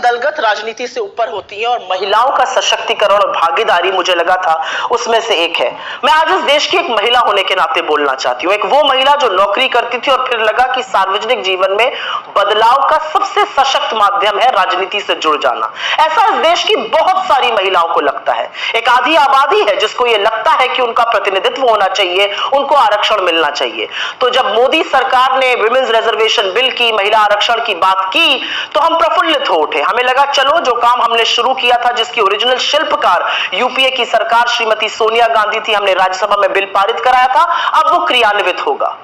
दलगत राजनीति से ऊपर होती है और महिलाओं का सशक्तिकरण और भागीदारी मुझे लगा था उसमें से एक है। मैं आज इस देश की एक महिला होने के नाते बोलना चाहती हूँ, एक वो महिला जो नौकरी करती थी और फिर लगा कि सार्वजनिक जीवन में बदलाव का सबसे सशक्त माध्यम है राजनीति से जुड़ जाना। ऐसा इस देश की बहुत सारी महिलाओं को लगता है। एक आधी आबादी है जिसको यह लगता है कि उनका प्रतिनिधित्व होना चाहिए, उनको आरक्षण मिलना चाहिए। तो जब मोदी सरकार ने विमेंस रिजर्वेशन बिल की, महिला आरक्षण की बात की, तो हम प्रफुल्लित हो उठे। हमें लगा चलो जो काम हमने शुरू किया था, जिसकी ओरिजिनल शिल्पकार यूपीए की सरकार श्रीमती सोनिया गांधी थी, हमने राज्यसभा में बिल पारित कराया था, अब वो क्रियान्वित होगा।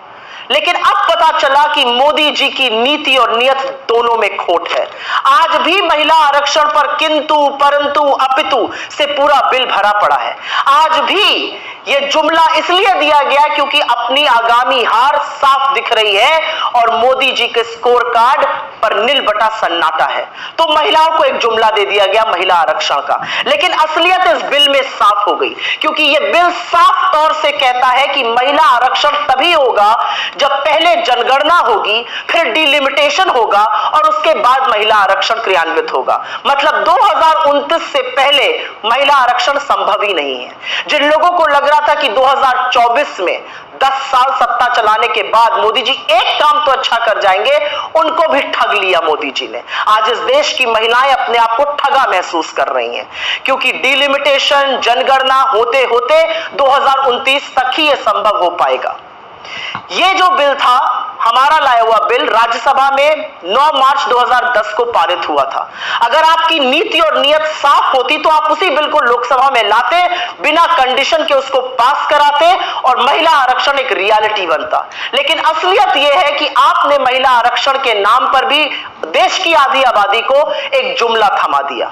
लेकिन अब पता चला कि मोदी जी की नीति और नियत दोनों में खोट है। आज भी महिला आरक्षण पर किंतु परंतु अपितु से पूरा बिल भरा पड़ा है। आज भी यह जुमला इसलिए दिया गया क्योंकि अपनी आगामी हार साफ दिख रही है और मोदी जी के स्कोर कार्ड पर नील बटा सन्नाटा है। तो महिलाओं को एक जुमला दे दिया गया महिला आरक्षण का, लेकिन असलियत इस बिल में साफ हो गई, क्योंकि यह बिल साफ तौर से कहता है कि महिला आरक्षण तभी होगा जब पहले जनगणना होगी, फिर डिलिमिटेशन होगा और उसके बाद महिला आरक्षण क्रियान्वित होगा। मतलब 2029 से पहले महिला आरक्षण संभव ही नहीं है। जिन लोगों को लग रहा था कि 2024 में 10 साल सत्ता चलाने के बाद मोदी जी एक काम तो अच्छा कर जाएंगे, उनको भी ठग लिया मोदी जी ने। आज इस देश की महिलाएं अपने आप को ठगा महसूस कर रही हैं, क्योंकि डिलिमिटेशन, जनगणना होते होते 2029 तक ही यह संभव हो पाएगा। ये जो बिल था, हमारा लाया हुआ बिल, राज्यसभा में 9 मार्च 2010 को पारित हुआ था। अगर आपकी नीति और नियत साफ होती तो आप उसी बिल को लोकसभा में लाते, बिना कंडीशन के उसको पास कराते और महिला आरक्षण एक रियलिटी बनता। लेकिन असलियत यह है कि आपने महिला आरक्षण के नाम पर भी देश की आधी आबादी को एक जुमला थमा दिया।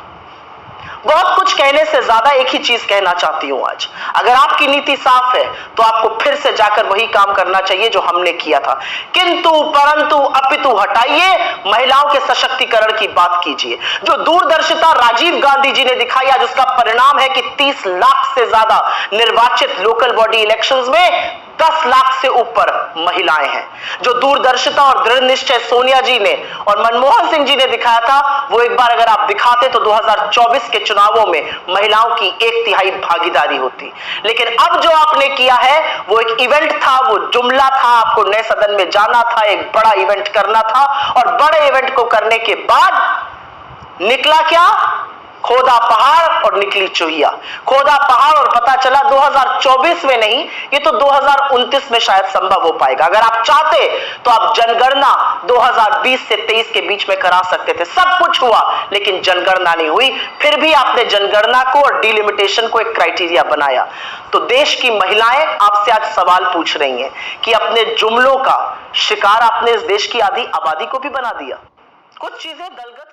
बहुत कुछ कहने से ज्यादा एक ही चीज कहना चाहती हूं आज। अगर आपकी नीति साफ है तो आपको फिर से जाकर वही काम करना चाहिए जो हमने किया था। किंतु परंतु अपितु हटाइए, महिलाओं के सशक्तिकरण की बात कीजिए। जो दूरदर्शिता राजीव गांधी जी ने दिखाई, आज उसका परिणाम है कि 30 लाख से ज्यादा निर्वाचित लोकल बॉडी इलेक्शंस में 10 लाख से ऊपर महिलाएं हैं। जो दूरदर्शिता और दृढ़ निश्चय सोनिया जी ने और मनमोहन सिंह जी ने दिखाया था, वो एक बार अगर आप दिखाते तो 2024 के चुनावों में महिलाओं की 1/3 भागीदारी होती। लेकिन अब जो आपने किया है वो एक इवेंट था, वो जुमला था, आपको नए सदन में जाना था, एक बड़ा इवेंट करना था और बड़े इवेंट को करने के बाद निकला क्या? खोदा पहाड़ और निकली चुहिया। खोदा पहाड़ और पता चला 2024 में नहीं, ये तो 2029 में शायद संभव हो पाएगा। अगर आप चाहते तो आप जनगणना 2020 से 23 के बीच में करा सकते थे। सब कुछ हुआ लेकिन जनगणना नहीं हुई। फिर भी आपने जनगणना को और डिलिमिटेशन को एक क्राइटेरिया बनाया। तो देश की महिलाएं आपसे आज सवाल पूछ रही हैं कि अपने जुमलों का शिकार आपने इस देश की आधी आबादी को भी बना दिया। कुछ चीजें दलगत